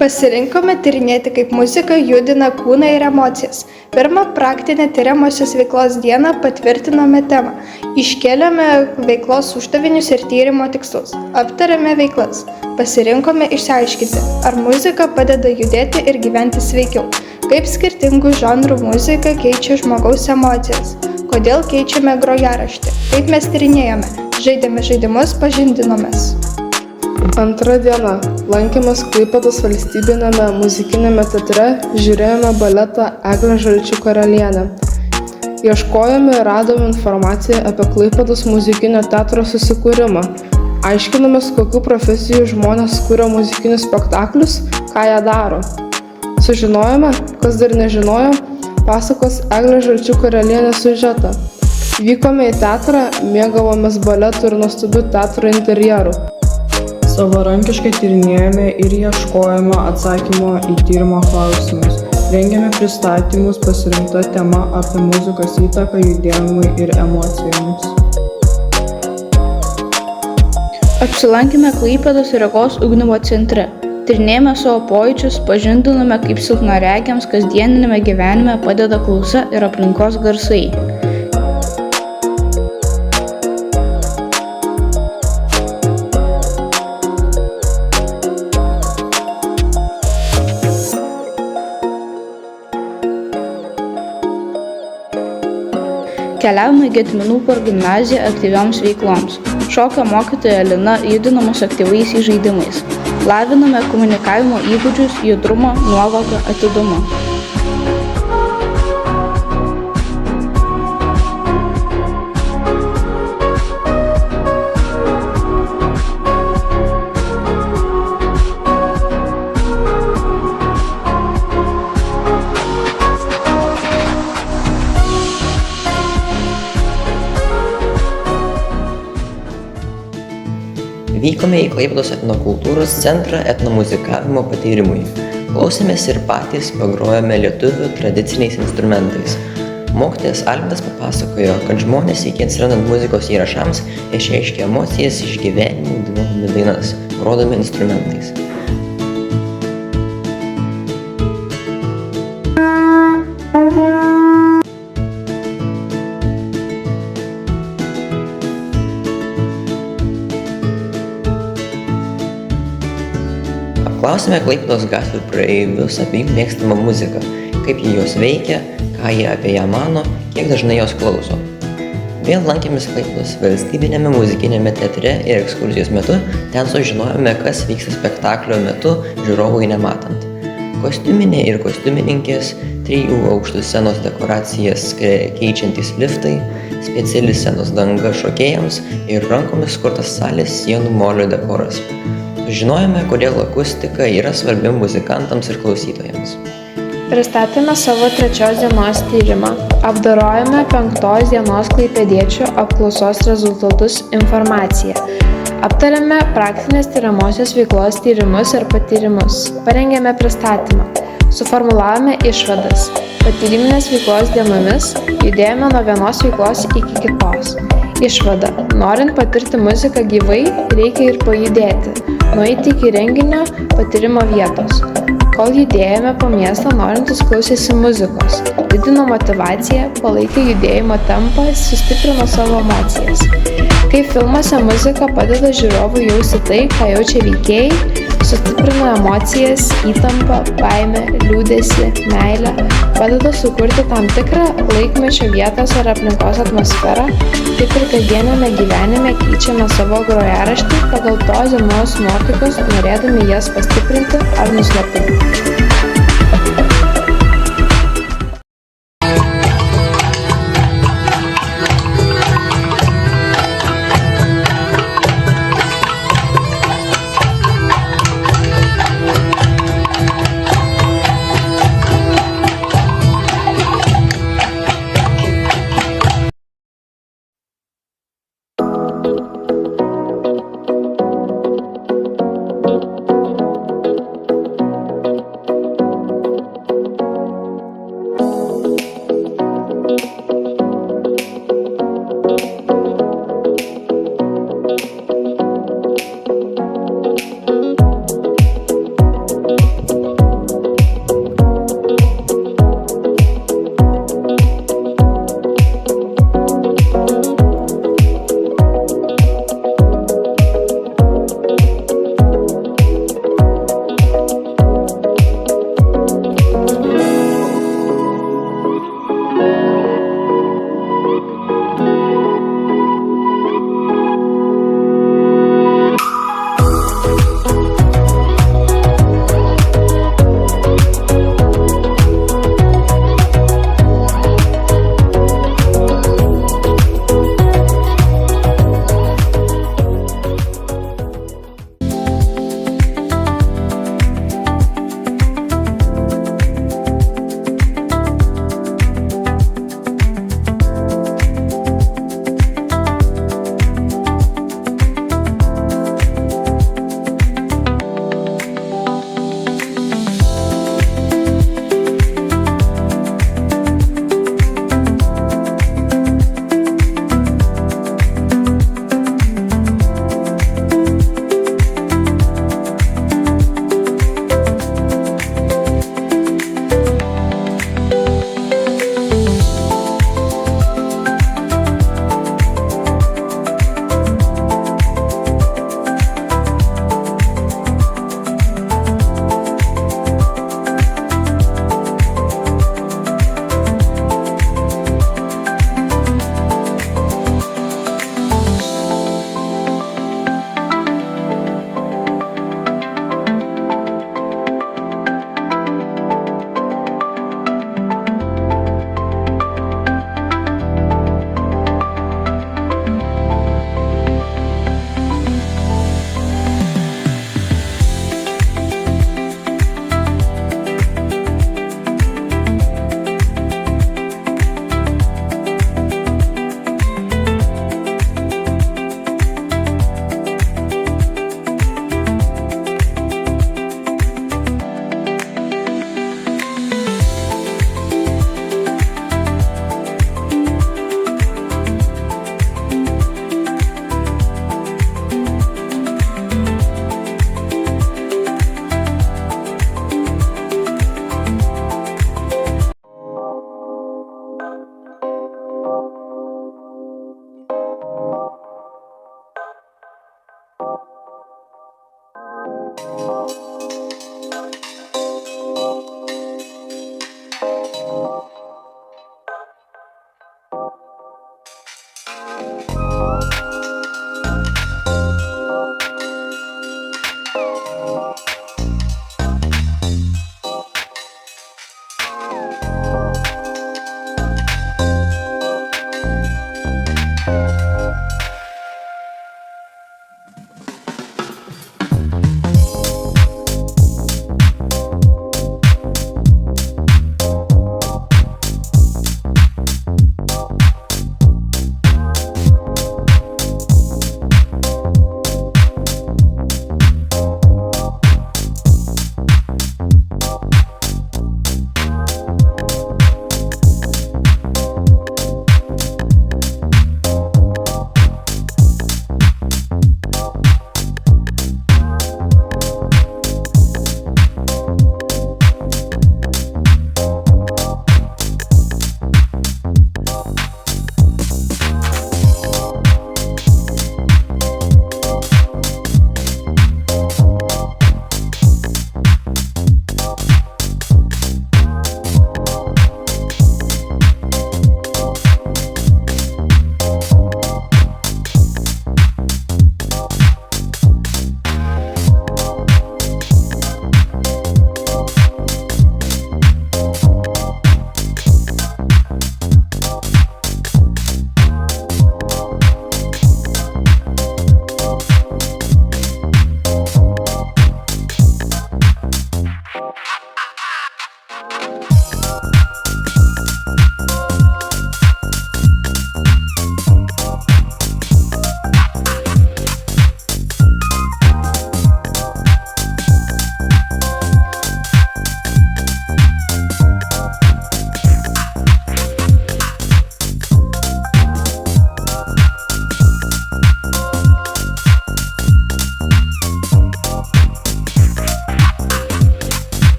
Pasirinkome tyrinėti, kaip muzika judina kūną ir emocijas. Pirmą praktinę tyriamosios veiklos dieną patvirtinome temą. Iškėlėme veiklos uždavinius ir tyrimo tikslus. Aptarėme veiklas. Pasirinkome išsiaiškinti, ar muzika padeda judėti ir gyventi sveikiau. Kaip skirtingų žanrų muzika keičia žmogaus emocijas. Kodėl keičiame grojaraštį. Kaip mes tyrinėjome. Žaidėme žaidimus, pažindinomės. Antra diena. Lankėmės Klaipėdos valstybiniame muzikiniame teatre, žiūrėjome baletą Eglė žalčių karalienė. Ieškojome ir radome informaciją apie Klaipėdos muzikinio teatro susikūrimą. Aiškinomės, kokių profesijų žmonės kuria muzikinius spektaklius, ką jie daro. Sužinojome, kas dar nežinojo, pasakos Eglė žalčių karalienė siužetą. Vykome į teatrą, mėgavomės baletų ir nuostabių teatro interjerų. Savarankiškai tyrinėjome ir ieškojome atsakymo į tyrimo klausimus. Rengėme pristatymus pasirinkta tema apie muzikos įtaką judėjimui ir emocijoms. Apsilankėme Klaipėdos regos ugdymo centre. Tyrinėjome savo pojūčius, pažindinome, kaip silpnaregiams kasdieniniame gyvenime padeda klausa ir aplinkos garsai. Keliavome į Gedminų progimnaziją aktyvioms veikloms. Šokio mokytoja Lina judino mus aktyviais žaidimais. Lavinome komunikavimo įgūdžius, judrumą, nuovoką, atidumą. Vykome į Klaipėdos etnokultūros centrą etnomuzikavimo patyrimui. Klausėmės ir patys pagrojome lietuvių tradiciniais instrumentais. Mokytojas Alvydas papasakojo, kad žmonės iki atsirandant muzikos įrašams išreiškia emocijas iš gyvenimų dainuodami dainas, grodami instrumentais. Apklausėme Klaipėdos gatvių praeivius apie jų mėgstamą muziką, kaip jie jos veikia, ką jie apie ją mano, kiek dažnai jos klauso. Vėl lankėmės Klaipėdos valstybinėme muzikiniame teatre ir ekskursijos metu ten sužinojome, kas vyksta spektaklio metu žiūrovui nematant. Kostiuminė ir kostiumininkės, 3 aukštų scenos dekoracijas keičiantys liftai, speciali scenos danga šokėjams ir rankomis kurtas salės sienų molio dekoras. Sužinojome, kodėl akustika yra svarbi muzikantams ir klausytojams. Pristatėme savo 3 dienos tyrimą. Apdorojome 5 dienos klaipėdiečių apklausos rezultatus informaciją. Aptarėme praktinės tyriamosios veiklos tyrimus ir patyrimus. Parengėme pristatymą. Suformulavome išvadas. Patyriminės veiklos dienomis judėjome nuo vienos veiklos iki kitos. Išvada. Norint patirti muziką gyvai, reikia ir pajudėti. Nueiti iki renginio patyrimo vietos. Kol judėjome po miestą, norintis klausėsi muzikos. Didino motyvaciją, palaikė judėjimo tempą, sustiprino savo emocijas. Kaip filmuose muzika padeda žiūrovui jausti tai, ką jaučia veikėjai, sustiprina emocijas, įtampą, baimę, liūdesį, meilę, padeda sukurti tam tikrą laikmečio vietos ar aplinkos atmosferą, taip ir kasdieniame gyvenime keičiame savo grojaraštį pagal tos dienos nuotaikas, norėdami jas pastiprinti ar nuslopinti.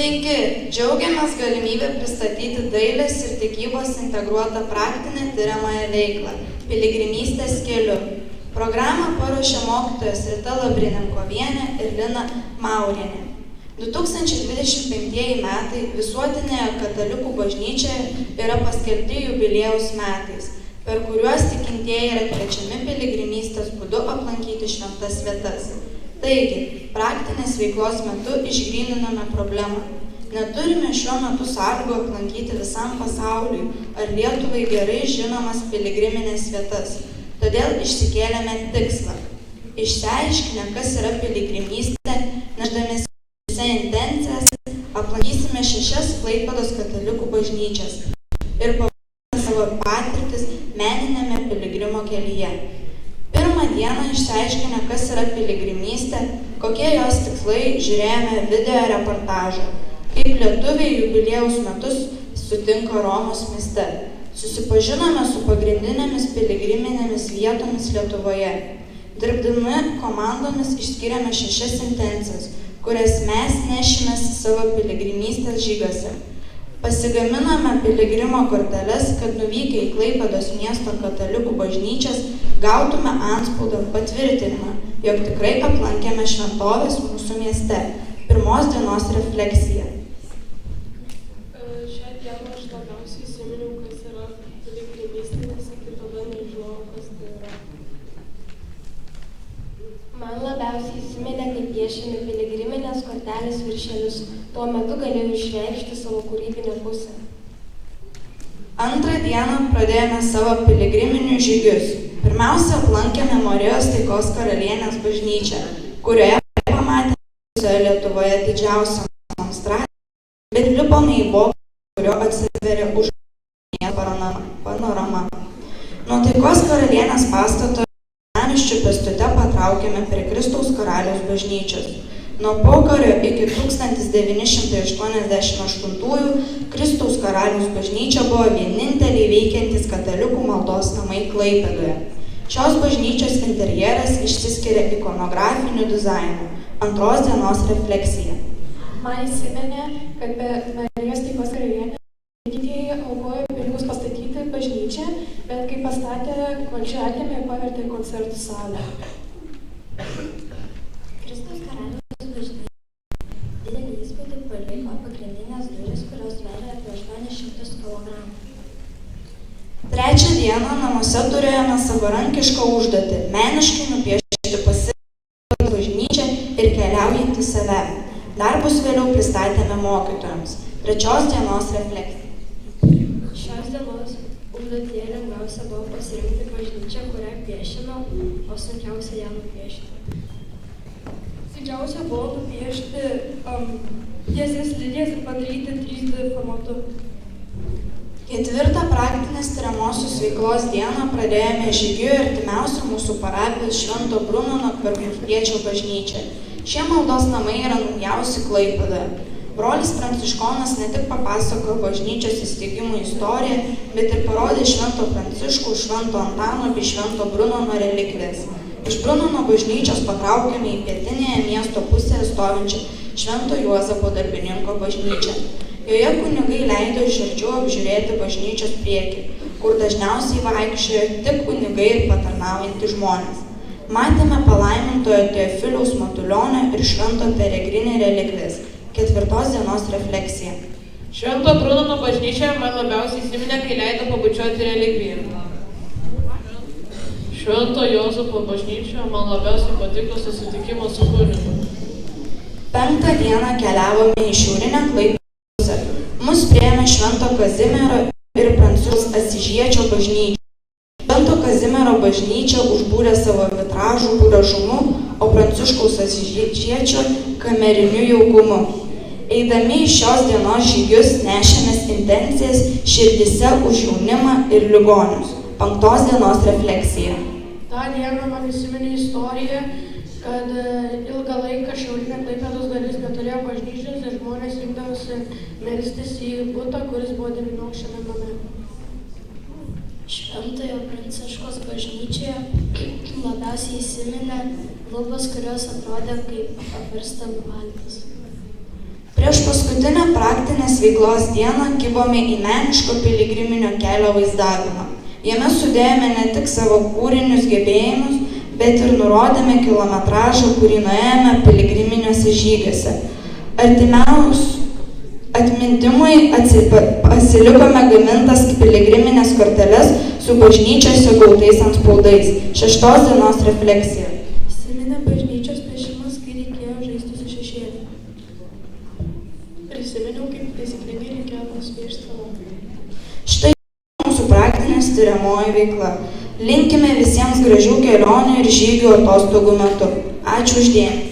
Sveiki! Džiaugiamės galimybę pristatyti dailės ir tikybos integruotą praktinę tiriamąją veiklą Piligrimystės keliu. Programą paruošė mokytojas Rita Labrininkovienė ir Lina Maurienė. 2025 metai Visuotinėje katalikų bažnyčioje yra paskelbti jubiliejaus metais, per kuriuos tikintieji yra kviečiami piligrimystės būdu aplankyti šventas vietas. Taigi, praktinės veiklos metu išgryniname problemą. Neturime šiuo metu sąlygų aplankyti visam pasauliui ar Lietuvai gerai žinomas piligriminės vietas. Todėl išsikėlėme tikslą. Išsiaiškinę, kas yra piligrimystė, nešdamiesi intencijas, aplankysime 6 Klaipėdos katalikų bažnyčias ir pamatysime savo patirtis meninėme piligrimo kelyje. Pirmą dieną išsiaiškinę, kas yra piligrimystė, kokie jos tikslai, žiūrėjome video reportažą, kaip lietuviai jubiliejaus metus sutinka Romos mieste. Susipažinome su pagrindinėmis piligriminėmis vietomis Lietuvoje. Dirbdami komandomis išskyrėme 6 intencijas, kurias mes nešimės savo piligrimystės žygiuose. Pasigaminome piligrimo korteles, kad nuvykę į Klaipėdos miesto katalikų bažnyčias gautume antspaudą patvirtinimą, jog tikrai aplankėme šventovės mūsų mieste. Pirmos dienos refleksija. Šią dieną aš labiausiai įsiminiau, kas yra piligrimystė, nes iki tada nežinojau, kas tai yra. Man labiausiai įsiminė, kai piešėme piligriminės kortelės viršelius. Tuo metu galėjau išreikšti savo kūrybinę pusę. Antrą dieną pradėjome savo piligriminius žygius. Pirmiausia, aplankėme Marijos Taikos karalienės bažnyčią, kurioje pamatėme visoje Lietuvoje didžiausią monstraciją, bet lipome į bokštą, kurio atsiveria už panorama. Nuo Taikos karalienės pastato senamiesčio pėstute patraukėme prie Kristaus karaliaus bažnyčios. Nuo pokario iki 1988 Kristaus karaliaus bažnyčia buvo vieninteliai veikiantys katalikų maldos namai Klaipėdoje. Šios bažnyčios interjeras išsiskiria ikonografiniu dizainu. Antros dienos refleksija. Man įsiminė, kad Marijos Taikos karalienės gydytojai aukojo pinigus pastatyti bažnyčią, bet kai pastatė, valdžia atėmė ir pavertė koncertų salę. Kristaus karaliaus bažnyčia didelį įspūdį paliko pagrindinės durys, kurios sveria apie 800 kg. Trečią dieną namuose turėjome savarankišką užduotį – meniškai nupiešti pasirinkti bažnyčią ir keliaujantį save. Darbus vėliau pristatėme mokytojams. Trečios dienos refleksija. Šios dienos užduotyje lengviausia buvo pasirinkti bažnyčią, kurią piešino, o sunkiausia ją nupiešti. Didžiausia buvo nupiešti tiesias linijas ir padaryti 3D formatu. Ketvirtą praktinės tiriamosios veiklos dieną pradėjome žygiu artimiausią mūsų parapijos Švento Brunono Kvergždiečio bažnyčią. Šie maldos namai yra naujausi Klaipėdoje. Brolis Pranciškonas ne tik papasakojo bažnyčios įsteigimo istoriją, bet ir parodė Švento Pranciškų, Švento Antano bei Švento Brunono relikvijas. Iš Brunono bažnyčios patraukėme į pietinėje miesto pusėje stovinčią Švento Juozapo darbininko bažnyčią. Joje kunigai leido iš arčiau apžiūrėti bažnyčios priekį, kur dažniausiai vaikščiojo tik kunigai ir patarnaujantys žmonės. Matėme palaimintojo Teofiliaus Matulionio ir Švento Peregrinį relikvijas. Ketvirtos dienos refleksija. Švento Brunono bažnyčia man labiausiai įsiminė, kai leido pabučiuoti relikviją. Švento Juozapo bažnyčia man labiausiai patiko susitikimas su kunigu. Penktą dieną keliavome į šiaurinę Klaipėdos pusę. Mus priėmė Švento Kazimiero ir Pranciškaus Asyžiečio bažnyčia. Švento Kazimiero bažnyčia užbūrė savo vitražų gražumu, o Pranciškaus Asyžiečio kameriniu jaukumu. Eidami į šios dienos žygius nešėmės intencijas širdyse už jaunimą ir ligonius. Penktos dienos refleksija. Ta diena man įsiminė istoriją, kad ilgą laiką šiaurinė Klaipėdos dalis neturėjo bažnyčios ir žmonės rinkdavosi melstis į butą, kuris buvo 9-aukščiame name. Šventojo Pranciškaus bažnyčioje labiausiai įsiminė lubos, kurios atrodė kaip apvirsta valtis. Prieš paskutinį paskutinę praktinės veiklos dieną kibome į meniško piligriminio kelio vaizdavimą. Jame sudėjome ne tik savo kūrinius gebėjimus, bet ir nurodėme kilometražą, kurį nuėjome piligriminiuose žygiuose. Atmintimui pasilikome gamintas piligriminės korteles su bažnyčiose gautais antspaudais. 6 dienos refleksija. Įsiminė bažnyčios piešimas, kai reikėjo žaisti su šešėliu. Prisiminiau, kaip taisyklingai reikėjo nuspiešti savo. Štai mūsų praktinės tiriamoji veikla. Linkime visiems gražių kelionių ir žygių atostogų metu. Ačiū uždėmesi.